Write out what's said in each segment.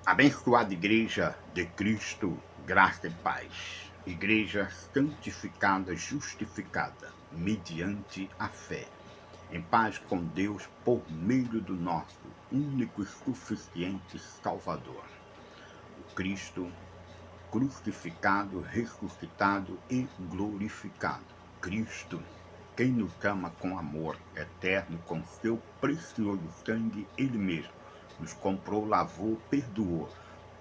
Abençoada Igreja de Cristo, graça e paz. Igreja santificada, justificada, mediante a fé. Em paz com Deus por meio do nosso único e suficiente Salvador, o Cristo crucificado, ressuscitado e glorificado. Cristo, quem nos ama com amor eterno, com seu precioso sangue, Ele mesmo nos comprou, lavou, perdoou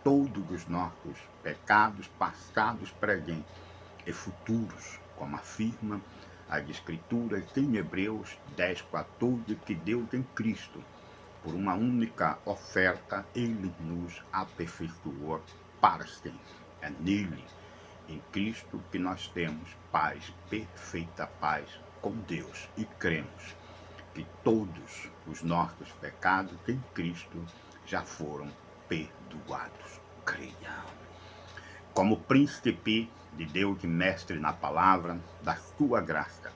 todos os nossos pecados, passados, presentes e futuros, como afirma as Escrituras em Hebreus 10:14, que Deus em Cristo, por uma única oferta, Ele nos aperfeiçoou para sempre. É nele, em Cristo, que nós temos paz, perfeita paz com Deus, e cremos que todos os nossos pecados em Cristo já foram perdoados. Creia. Como príncipe de Deus e mestre na palavra da sua graça,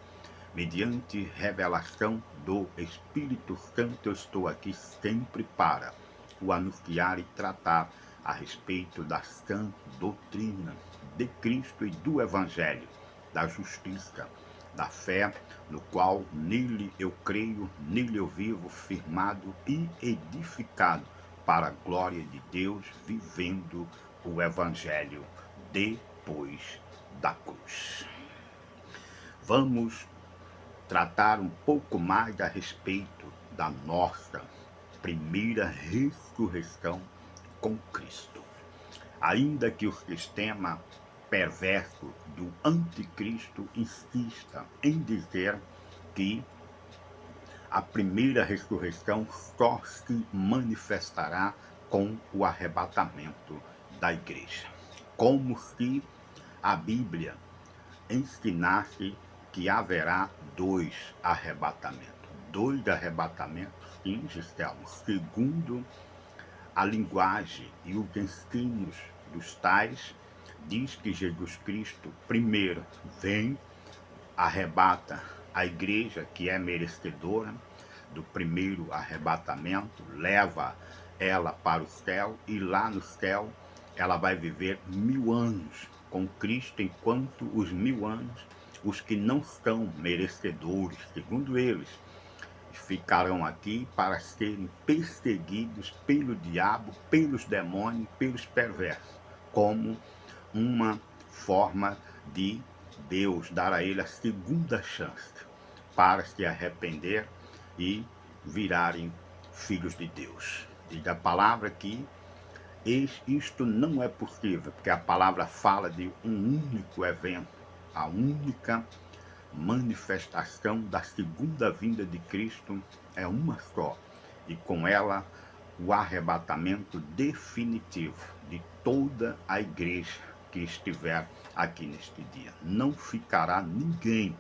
mediante revelação do Espírito Santo, eu estou aqui sempre para o anunciar e tratar a respeito da sã doutrina de Cristo e do Evangelho, da justiça, da fé, no qual nele eu creio, nele eu vivo, firmado e edificado para a glória de Deus, vivendo o Evangelho depois da cruz. Vamos tratar um pouco mais a respeito da nossa primeira ressurreição com Cristo. Ainda que o sistema perverso do anticristo insista em dizer que a primeira ressurreição só se manifestará com o arrebatamento da igreja. Como se a Bíblia ensinasse que haverá dois arrebatamentos. Dois arrebatamentos, sim, Gistelmo, segundo a linguagem e os ensinos dos tais, diz que Jesus Cristo primeiro vem, arrebata a igreja que é merecedora do primeiro arrebatamento, leva ela para o céu, e lá no céu ela vai viver 1000 anos com Cristo, enquanto os 1000 anos, os que não são merecedores, segundo eles, ficarão aqui para serem perseguidos pelo diabo, pelos demônios, pelos perversos, como uma forma de Deus dar a ele a segunda chance para se arrepender e virarem filhos de Deus. Diz a palavra que isto não é possível, porque a palavra fala de um único evento, a única manifestação da segunda vinda de Cristo é uma só, e com ela o arrebatamento definitivo de toda a igreja que estiver aqui neste dia. Não ficará ninguém,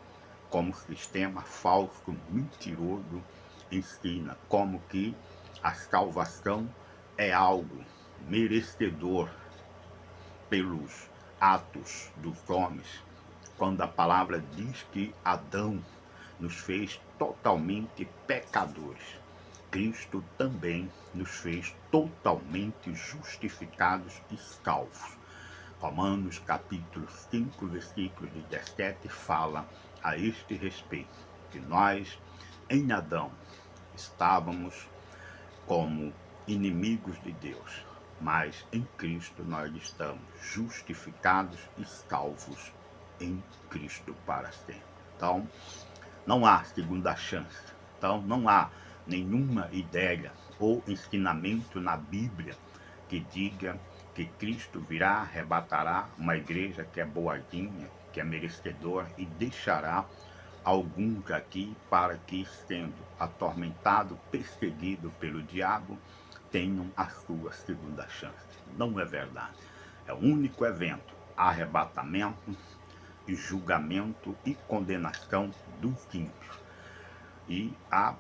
como o sistema falso, mentiroso ensina, como que a salvação é algo merecedor pelos atos dos homens, quando a palavra diz que Adão nos fez totalmente pecadores. Cristo também nos fez totalmente justificados e salvos. Romanos capítulo 5, versículo 17 fala a este respeito, que nós em Adão estávamos como inimigos de Deus, mas em Cristo nós estamos justificados e salvos em Cristo para sempre. Então, não há segunda chance. Então, não há nenhuma ideia ou ensinamento na Bíblia que diga que Cristo virá, arrebatará uma igreja que é boazinha, que é merecedor, e deixará alguns aqui para que, sendo atormentado, perseguido pelo diabo, tenham a sua segunda chance. Não é verdade. É o único evento, arrebatamento e julgamento e condenação dos ímpios, e a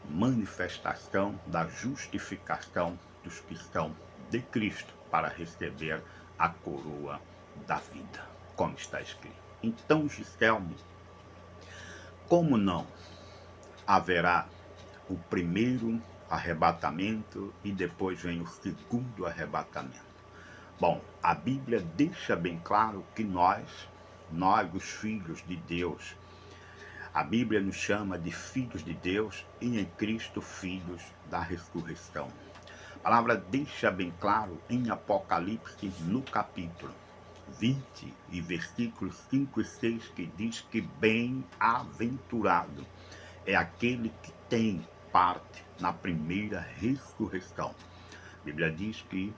manifestação da justificação dos que são de Cristo para receber a coroa da vida, como está escrito. Então, Gistelmo, como não haverá o primeiro arrebatamento e depois vem o segundo arrebatamento. Bom, a Bíblia deixa bem claro que nós, os filhos de Deus, a Bíblia nos chama de filhos de Deus e em Cristo filhos da ressurreição. A palavra deixa bem claro em Apocalipse, no capítulo 20 e versículos 5 e 6, que diz que bem-aventurado é aquele que tem parte na primeira ressurreição. A Bíblia diz que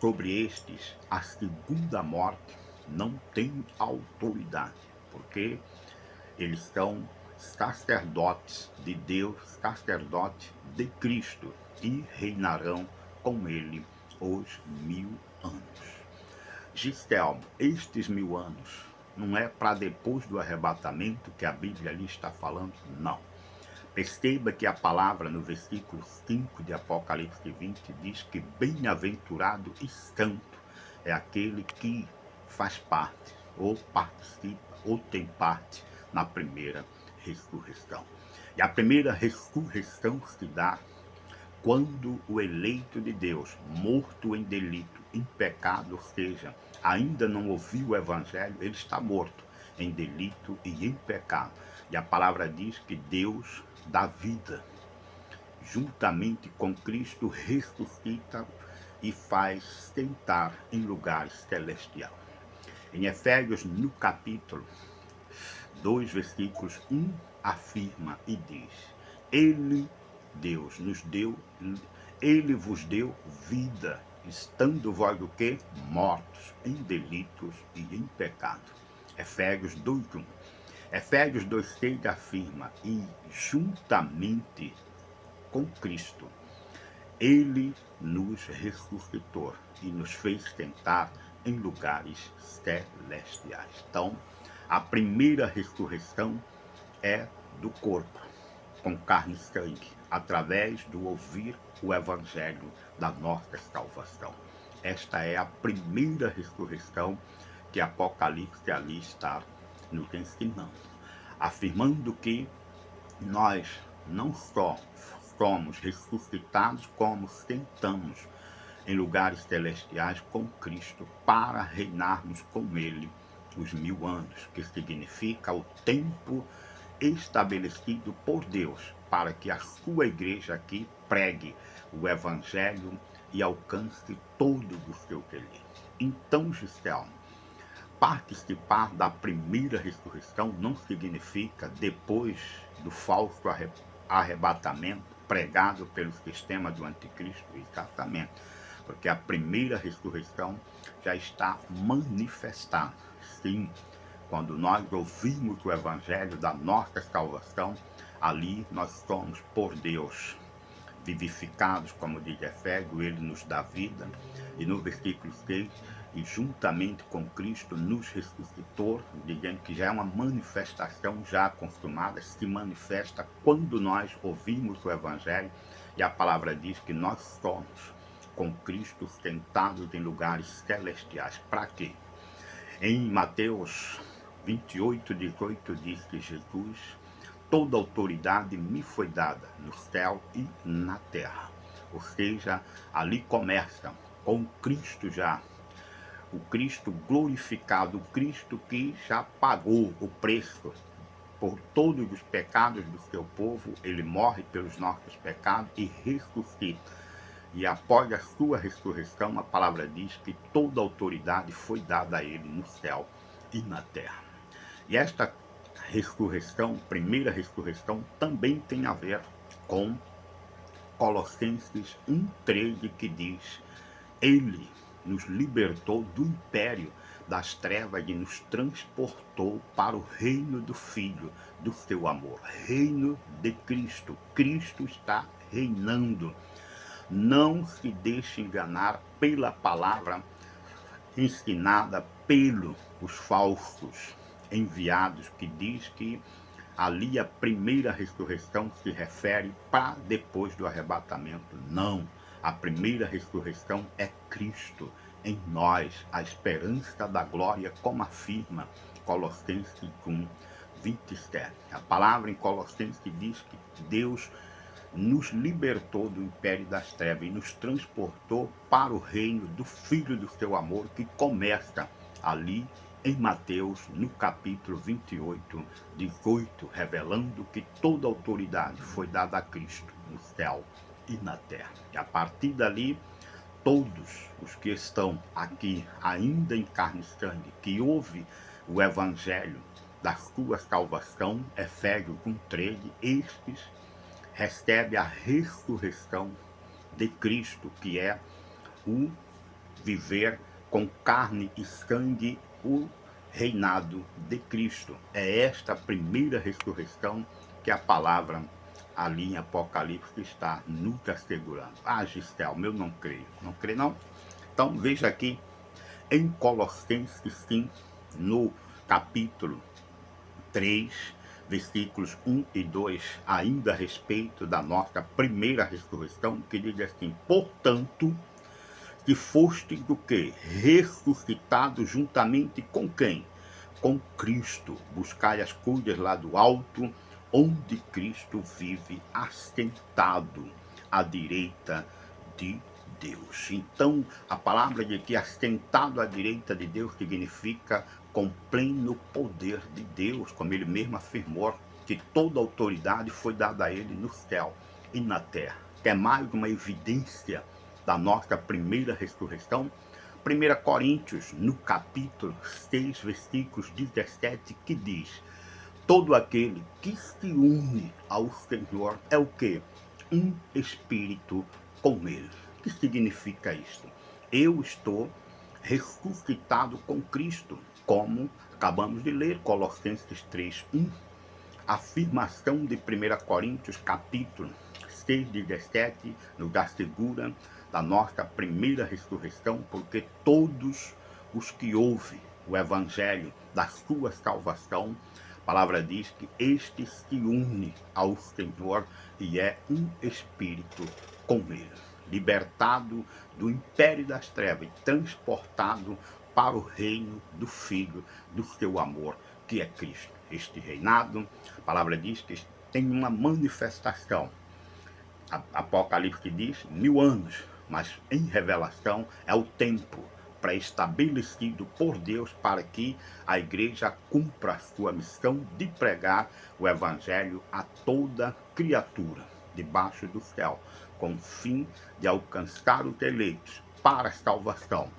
sobre estes a segunda morte não tem autoridade, porque eles são sacerdotes de Deus, sacerdotes de Cristo, e reinarão com ele os 1000 anos. Gistelmo, estes 1000 anos não é para depois do arrebatamento que a Bíblia ali está falando? Não. Perceba que a palavra no versículo 5 de Apocalipse 20 diz que bem-aventurado e santo é aquele que faz parte, ou participa, ou tem parte na primeira ressurreição. E a primeira ressurreição se dá quando o eleito de Deus, morto em delito, em pecado, ou seja, ainda não ouviu o evangelho, ele está morto em delito e em pecado. E a palavra diz que Deus dá vida, juntamente com Cristo ressuscita e faz sentar em lugares celestiais. Em Efésios, no capítulo 2, versículos 1, afirma e diz: Ele, Deus, Ele vos deu vida, estando vós o quê? Mortos em delitos e em pecado. Efésios 2:1. Efésios 2:6 afirma: e juntamente com Cristo, Ele nos ressuscitou e nos fez sentar em lugares celestiais. Então, a primeira ressurreição é do corpo, com carne e sangue, através do ouvir o evangelho da nossa salvação. Esta é a primeira ressurreição que Apocalipse ali está nos ensinando, afirmando que nós não só somos ressuscitados, como sentamos em lugares celestiais com Cristo para reinarmos com Ele os 1000 anos, que significa o tempo estabelecido por Deus para que a sua igreja aqui pregue o evangelho e alcance todos os seus eleitos. Então, Gistelmo, participar da primeira ressurreição não significa depois do falso arrebatamento pregado pelo sistema do anticristo, exatamente, porque a primeira ressurreição já está manifestada. Sim, quando nós ouvimos o evangelho da nossa salvação, ali nós somos por Deus vivificados, como diz Efésios, ele nos dá vida, e no versículo 6, e juntamente com Cristo nos ressuscitou, dizendo que já é uma manifestação já consumada, se manifesta quando nós ouvimos o evangelho, e a palavra diz que nós somos com Cristo sentados em lugares celestiais. Para quê? Em Mateus 28:18 diz que Jesus: toda autoridade me foi dada no céu e na terra. Ou seja, ali começa com Cristo já, o Cristo glorificado, o Cristo que já pagou o preço por todos os pecados do seu povo. Ele morre pelos nossos pecados e ressuscita. E após a sua ressurreição, a palavra diz que toda autoridade foi dada a ele no céu e na terra. E esta ressurreição, primeira ressurreição, também tem a ver com Colossenses 1:13, que diz: Ele nos libertou do império das trevas e nos transportou para o reino do Filho do seu amor, reino de Cristo. Cristo está reinando. Não se deixe enganar pela palavra ensinada pelos falsos enviados, que diz que ali a primeira ressurreição se refere para depois do arrebatamento. Não, a primeira ressurreição é Cristo em nós, a esperança da glória, como afirma Colossenses 1:27. A palavra em Colossenses diz que Deus nos libertou do império das trevas e nos transportou para o reino do Filho do seu amor, que começa ali em Mateus, no capítulo 28, 18, revelando que toda autoridade foi dada a Cristo no céu e na terra. E a partir dali, todos os que estão aqui ainda em carne e sangue, que ouvem o evangelho da sua salvação, Efésios 1:13, estes recebem a ressurreição de Cristo, que é o viver com carne e sangue o reinado de Cristo. É esta a primeira ressurreição que a palavra ali em Apocalipse está nos assegurando. Ah, Gistel, eu não creio. Não creio não? Então veja aqui em Colossenses 5, no capítulo 3, versículos 1 e 2, ainda a respeito da nossa primeira ressurreição, que diz assim: portanto, que fostes do que? Ressuscitado juntamente com quem? Com Cristo. Buscai as coisas lá do alto, onde Cristo vive assentado à direita de Deus. Então, a palavra de que assentado à direita de Deus significa com pleno poder de Deus, como ele mesmo afirmou, que toda autoridade foi dada a ele no céu e na terra. É mais uma evidência da nossa primeira ressurreição. 1 Coríntios, no capítulo 6, versículos 17, que diz: todo aquele que se une ao Senhor é o quê? Um espírito com ele. O que significa isso? Eu estou ressuscitado com Cristo, como acabamos de ler, Colossenses 3:1. Afirmação de 1 Coríntios, capítulo 6, 17, nos assegura da nossa primeira ressurreição, porque todos os que ouvem o evangelho da sua salvação, a palavra diz que este se une ao Senhor e é um espírito com ele, libertado do império das trevas e transportado para o reino do Filho do seu amor, que é Cristo. Este reinado, a palavra diz que tem uma manifestação. Apocalipse diz 1000 anos, mas em revelação é o tempo pré-estabelecido por Deus para que a igreja cumpra a sua missão de pregar o evangelho a toda criatura debaixo do céu, com o fim de alcançar os eleitos para a salvação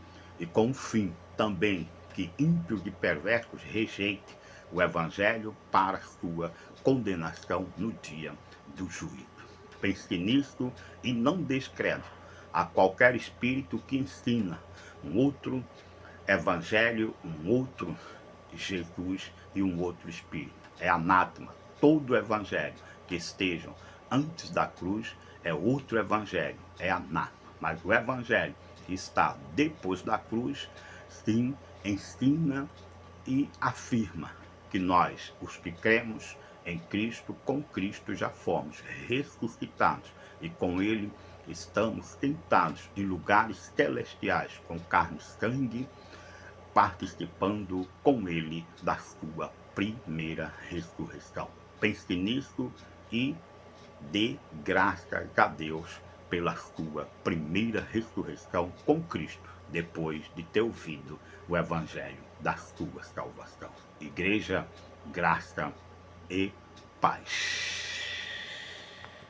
e com o fim também que ímpios e perversos rejeitem o evangelho para sua condenação no dia do juízo. Pense nisso e não descrédito a qualquer espírito que ensina um outro evangelho, um outro Jesus e um outro espírito. É anátema. Todo evangelho que estejam antes da cruz é outro evangelho, é anátema. Mas o evangelho que está depois da cruz, sim, ensina e afirma que nós, os que cremos em Cristo, com Cristo já fomos ressuscitados e com ele estamos sentados em lugares celestiais, com carne e sangue, participando com ele da sua primeira ressurreição. Pense nisso e dê graças a Deus pela sua primeira ressurreição com Cristo, depois de ter ouvido o evangelho da sua salvação. Igreja, graça e paz.